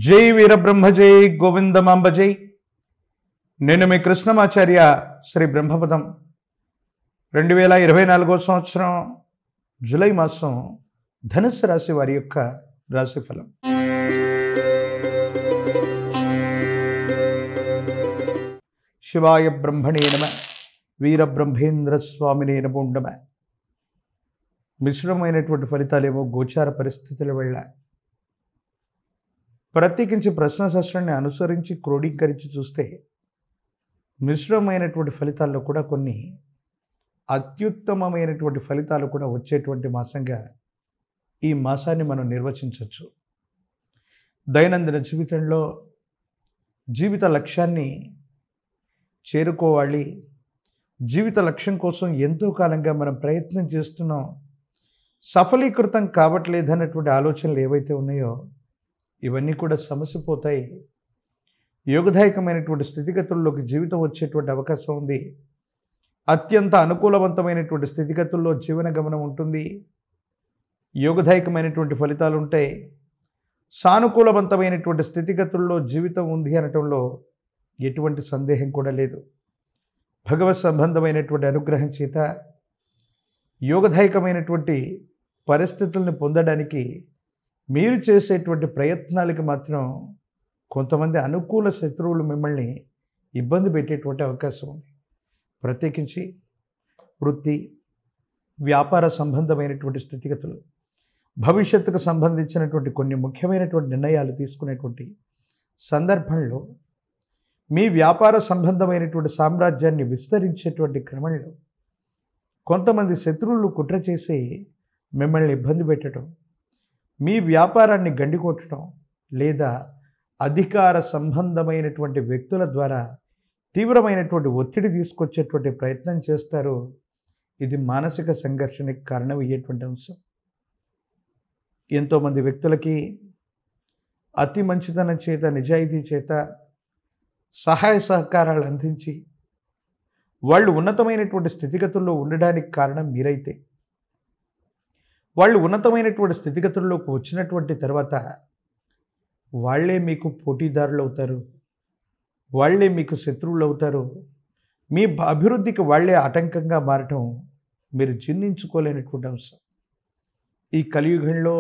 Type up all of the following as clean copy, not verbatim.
జై వీరబ్రహ్మ జై గోవిందమాంబ జై. నేను మీ కృష్ణమాచార్య. శ్రీ బ్రహ్మపదం 2024 సంవత్సరం జూలై మాసం ధనుస్సు రాశి వారి యొక్క రాశిఫలం. శివాయ బ్రహ్మణే నమః. వీరబ్రహ్మేంద్ర స్వామినే నమో నమః. మిశ్రమైనటువంటి ఫలితాలేమో గోచార పరిస్థితుల వల్ల ప్రత్యేకించి ప్రశ్నశాస్త్రాన్ని అనుసరించి క్రోడీకరించి చూస్తే మిశ్రమైనటువంటి ఫలితాల్లో కూడా కొన్ని అత్యుత్తమమైనటువంటి ఫలితాలు కూడా వచ్చేటువంటి మాసంగా ఈ మాసాన్ని మనం నిర్వచించవచ్చు. దైనందిన జీవితంలో జీవిత లక్ష్యాన్ని చేరుకోవాలి, జీవిత లక్ష్యం కోసం ఎంతో కాలంగా మనం ప్రయత్నం చేస్తున్నాం, సఫలీకృతం కావట్లేదన్నటువంటి ఆలోచనలు ఏవైతే ఉన్నాయో ఇవన్నీ కూడా సమసిపోతాయి. యోగదాయకమైనటువంటి స్థితిగతుల్లోకి జీవితం వచ్చేటువంటి అవకాశం ఉంది. అత్యంత అనుకూలవంతమైనటువంటి స్థితిగతుల్లో జీవన గమనం ఉంటుంది. యోగదాయకమైనటువంటి ఫలితాలు ఉంటాయి. సానుకూలవంతమైనటువంటి స్థితిగతుల్లో జీవితం ఉంది అనటంలో ఎటువంటి సందేహం కూడా లేదు. భగవత్ సంబంధమైనటువంటి అనుగ్రహం చేత యోగదాయకమైనటువంటి పరిస్థితులను పొందడానికి మీరు చేసేటువంటి ప్రయత్నాలకి మాత్రం కొంతమంది అనుకూల శత్రువులు మిమ్మల్ని ఇబ్బంది పెట్టేటువంటి అవకాశం ఉంది. ప్రత్యేకించి వృత్తి వ్యాపార సంబంధమైనటువంటి స్థితిగతులు, భవిష్యత్తుకు సంబంధించినటువంటి కొన్ని ముఖ్యమైనటువంటి నిర్ణయాలు తీసుకునేటువంటి సందర్భంలో మీ వ్యాపార సంబంధమైనటువంటి సామ్రాజ్యాన్ని విస్తరించేటువంటి క్రమంలో కొంతమంది శత్రువులు కుట్ర చేసి మిమ్మల్ని ఇబ్బంది పెట్టడం, మీ వ్యాపారాన్ని గండికొట్టడం లేదా అధికార సంబంధమైనటువంటి వ్యక్తుల ద్వారా తీవ్రమైనటువంటి ఒత్తిడి తీసుకొచ్చేటువంటి ప్రయత్నం చేస్తారు. ఇది మానసిక సంఘర్షణకి కారణమయ్యేటువంటి అంశం. ఎంతోమంది వ్యక్తులకి అతి మంచితనం చేత, నిజాయితీ చేత సహాయ సహకారాలు అందించి వాళ్ళు ఉన్నతమైనటువంటి స్థితిగతుల్లో ఉండడానికి కారణం మీరైతే, వాళ్ళు ఉన్నతమైనటువంటి స్థితిగతుల్లోకి వచ్చినటువంటి తర్వాత వాళ్ళే మీకు పోటీదారులు అవుతారు, వాళ్ళే మీకు శత్రువులు అవుతారు. మీ అభివృద్ధికి వాళ్ళే ఆటంకంగా మారటం మీరు జీర్ణించుకోలేనటువంటి అంశం. ఈ కలియుగంలో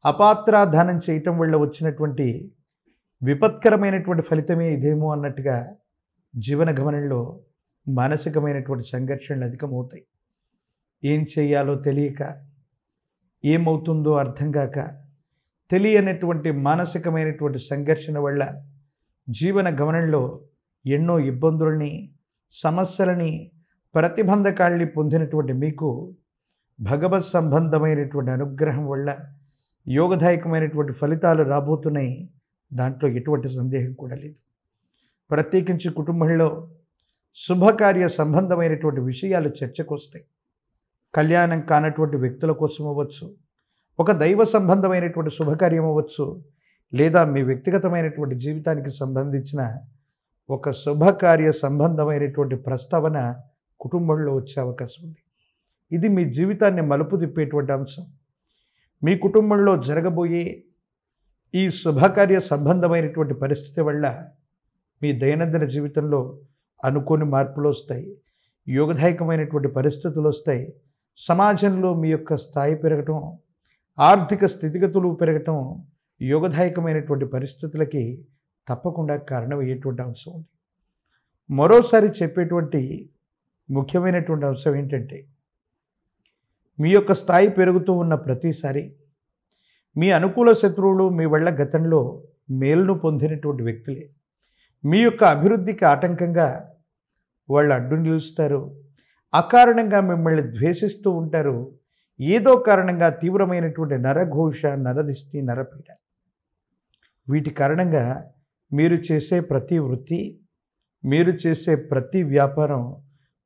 అపాత్రాధానం చేయటం వల్ల వచ్చినటువంటి విపత్కరమైనటువంటి ఫలితమే ఇదేమో అన్నట్టుగా జీవన గమనంలో మానసికమైనటువంటి సంఘర్షణలు అధికమవుతాయి. ఏం చేయాలో తెలియక, ఏమవుతుందో అర్థం కాక, తెలియనటువంటి మానసికమైనటువంటి సంఘర్షణ వల్ల జీవన గమనంలో ఎన్నో ఇబ్బందుల్ని, సమస్యలని, ప్రతిబంధకాల్ని పొందినటువంటి మీకు భగవత్ సంబంధమైనటువంటి అనుగ్రహం వల్ల యోగదాయకమైనటువంటి ఫలితాలు రాబోతున్నాయి. దాంట్లో ఎటువంటి సందేహం కూడా లేదు. ప్రత్యేకించి కుటుంబంలో శుభకార్య సంబంధమైనటువంటి విషయాలు చర్చకు వస్తాయి. కళ్యాణం కానటువంటి వ్యక్తుల కోసం అవ్వచ్చు, ఒక దైవ సంబంధమైనటువంటి శుభకార్యం అవ్వచ్చు, లేదా మీ వ్యక్తిగతమైనటువంటి జీవితానికి సంబంధించిన ఒక శుభకార్య సంబంధమైనటువంటి ప్రస్తావన కుటుంబంలో వచ్చే అవకాశం ఉంది. ఇది మీ జీవితాన్ని మలుపు తిప్పేటువంటి అంశం. మీ కుటుంబంలో జరగబోయే ఈ శుభకార్య సంబంధమైనటువంటి పరిస్థితి వల్ల మీ దైనందిన జీవితంలో అనుకోని మార్పులు వస్తాయి, యోగదాయకమైనటువంటి పరిస్థితులు వస్తాయి. సమాజంలో మీ యొక్క స్థాయి పెరగటం, ఆర్థిక స్థితిగతులు పెరగటం యోగదాయకమైనటువంటి పరిస్థితులకి తప్పకుండా కారణమయ్యేటువంటి అంశం ఉంది. మరోసారి చెప్పేటువంటి ముఖ్యమైనటువంటి అంశం ఏంటంటే, మీ యొక్క స్థాయి పెరుగుతూ ఉన్న ప్రతిసారి మీ అనుకూల శత్రువులు మీ వల్ల గతంలో మేలును పొందినటువంటి వ్యక్తులే మీ యొక్క అభివృద్ధికి ఆటంకంగా వాళ్ళు అడ్డు నిలుస్తారు. అకారణంగా మిమ్మల్ని ద్వేషిస్తూ ఉంటారు. ఏదో కారణంగా తీవ్రమైనటువంటి నరఘోష, నరదిష్టి, నరపీడ, వీటి కారణంగా మీరు చేసే ప్రతి వృత్తి, మీరు చేసే ప్రతి వ్యాపారం,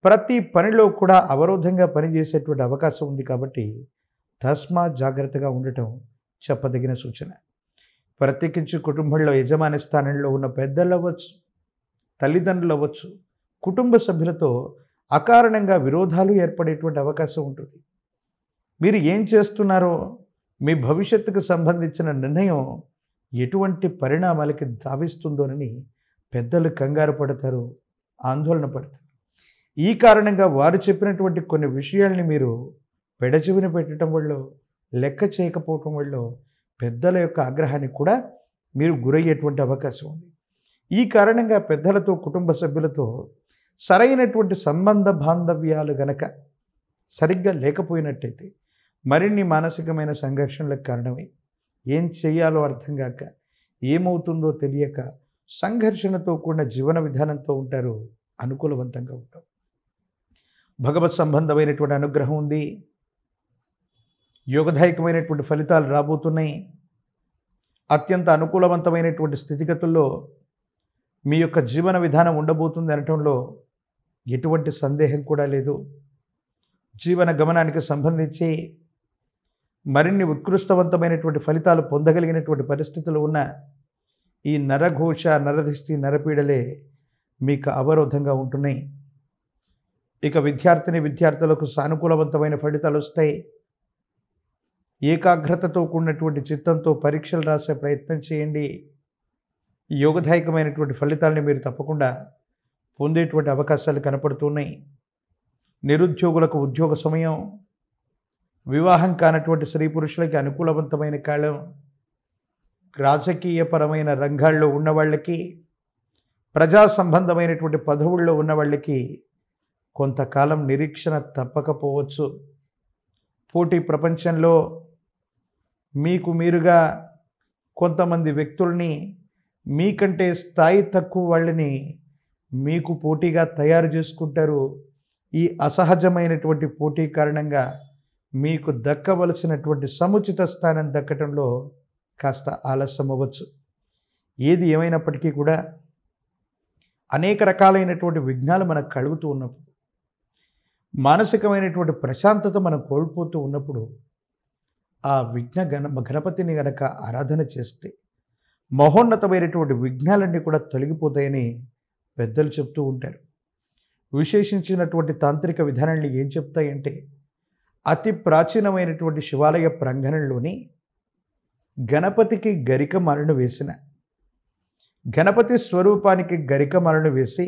ప్రతి పనిలో కూడా అవరోధంగా పనిచేసేటువంటి అవకాశం ఉంది. కాబట్టి తస్మాత్ జాగ్రత్తగా ఉండటం చెప్పదగిన సూచన. ప్రత్యేకించి కుటుంబంలో యజమాని స్థానంలో ఉన్న పెద్దలు అవ్వచ్చు, తల్లిదండ్రులు అవ్వచ్చు, కుటుంబ సభ్యులతో అకారణంగా విరోధాలు ఏర్పడేటువంటి అవకాశం ఉంటుంది. మీరు ఏం చేస్తున్నారో మీ భవిష్యత్తుకు సంబంధించిన నిర్ణయం ఎటువంటి పరిణామాలకి తావిస్తుందోనని పెద్దలు కంగారు పడతారు, ఆందోళన పడతారు. ఈ కారణంగా వారు చెప్పినటువంటి కొన్ని విషయాల్ని మీరు పెడచెవిన పెట్టడం వల్ల, లెక్క చేయకపోవటం వల్ల పెద్దల యొక్క ఆగ్రహానికి కూడా మీరు గురయ్యేటువంటి అవకాశం ఉంది. ఈ కారణంగా పెద్దలతో, కుటుంబ సభ్యులతో సరైనటువంటి సంబంధ బాంధవ్యాలు గనక సరిగ్గా లేకపోయినట్టయితే మరిన్ని మానసికమైన సంఘర్షణలకు కారణమై ఏం చేయాలో అర్థం కాక, ఏమవుతుందో తెలియక సంఘర్షణతో కూడిన జీవన విధానంతో ఉంటారు, అనుకూలవంతంగా ఉంటారు. భగవత్ సంబంధమైనటువంటి అనుగ్రహం ఉంది, యోగదాయకమైనటువంటి ఫలితాలు రాబోతున్నాయి. అత్యంత అనుకూలవంతమైనటువంటి స్థితిగతుల్లో మీ యొక్క జీవన విధానం ఉండబోతుంది అనటంలో ఎటువంటి సందేహం కూడా లేదు. జీవన గమనానికి సంబంధించి మరిన్ని ఉత్కృష్టవంతమైనటువంటి ఫలితాలు పొందగలిగినటువంటి పరిస్థితులు ఉన్న ఈ నరఘోష, నరదిష్టి, నరపీడలే మీకు అవరోధంగా ఉంటున్నాయి. ఇక విద్యార్థులకు సానుకూలవంతమైన ఫలితాలు వస్తాయి. ఏకాగ్రతతో కూడినటువంటి చిత్తంతో పరీక్షలు రాసే ప్రయత్నం చేయండి. యోగదాయకమైనటువంటి ఫలితాలని మీరు తప్పకుండా పొందేటువంటి అవకాశాలు కనపడుతున్నాయి. నిరుద్యోగులకు ఉద్యోగ సమయం, వివాహం కానటువంటి స్త్రీ పురుషులకి అనుకూలవంతమైన కాలం, రాజకీయపరమైన రంగాల్లో ఉన్న వాళ్ళకి, ప్రజా సంబంధమైనటువంటి పదవుల్లో ఉన్న వాళ్ళకి కొంతకాలం నిరీక్షణ తప్పకపోవచ్చు. పోటీ ప్రపంచంలో మీకు మీరుగా కొంతమంది వ్యక్తుల్ని, మీకంటే స్థాయి తక్కువ వాళ్ళని మీకు పోటీగా తయారు చేసుకుంటారు. ఈ అసహజమైనటువంటి పోటీ కారణంగా మీకు దక్కవలసినటువంటి సముచిత స్థానం దక్కటంలో కాస్త ఆలస్యం అవ్వచ్చు. ఏది ఏమైనప్పటికీ కూడా అనేక రకాలైనటువంటి విఘ్నాలు మనకు కలుగుతూ ఉన్నప్పుడు, మానసికమైనటువంటి ప్రశాంతత మనం కోల్పోతూ ఉన్నప్పుడు ఆ గణపతిని గనక ఆరాధన చేస్తే మహోన్నతమైనటువంటి విఘ్నాలన్నీ కూడా తొలగిపోతాయని పెద్దలు చెప్తూ ఉంటారు. విశేషించినటువంటి తాంత్రిక విధానాన్ని ఏం చెప్తాయంటే, అతి ప్రాచీనమైనటువంటి శివాలయ ప్రాంగణంలోని గణపతికి గరికమాలను వేసిన, గణపతి స్వరూపానికి గరికమాలను వేసి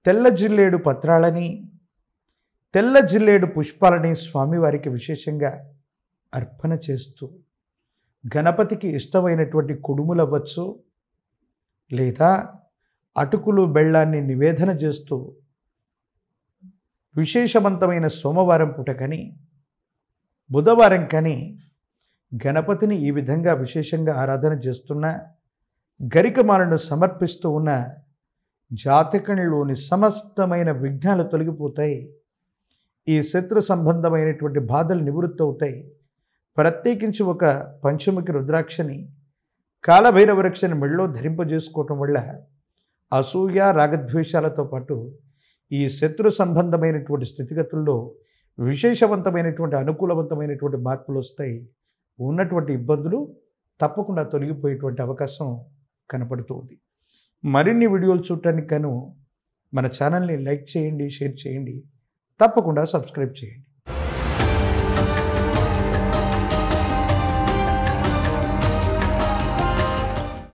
తెల్ల జిల్లేడు పత్రాలని, తెల్ల జిల్లేడు పుష్పాలని స్వామివారికి విశేషంగా అర్పణ చేస్తూ, గణపతికి ఇష్టమైనటువంటి కుడుములు అవ్వచ్చు, లేదా అటుకులు బెల్లాన్ని నివేదన చేస్తూ విశేషవంతమైన సోమవారం పూట కానీ బుధవారం కానీ గణపతిని ఈ విధంగా విశేషంగా ఆరాధన చేస్తున్న, గరికమాలను సమర్పిస్తూ ఉన్న జాతకంలోని సమస్తమైన విఘ్నాలు తొలగిపోతాయి. ఈ శత్రు సంబంధమైనటువంటి బాధలు నివృత్తి అవుతాయి. ప్రత్యేకించి ఒక పంచముఖి రుద్రాక్షని, కాలభైరవ వృక్షని మెడలో ధరింపజేసుకోవటం వల్ల అసూయ, రాగద్వేషాలతో పాటు ఈ శత్రు సంబంధమైనటువంటి స్థితిగతుల్లో విశేషవంతమైనటువంటి, అనుకూలవంతమైనటువంటి మార్పులు వస్తాయి. ఉన్నటువంటి ఇబ్బందులు తప్పకుండా తొలగిపోయేటువంటి అవకాశం కనపడుతుంది. మరిన్ని వీడియోలు చూడటానికి గాను మన ఛానల్ని లైక్ చేయండి, షేర్ చేయండి, తప్పకుండా సబ్స్క్రైబ్ చేయండి.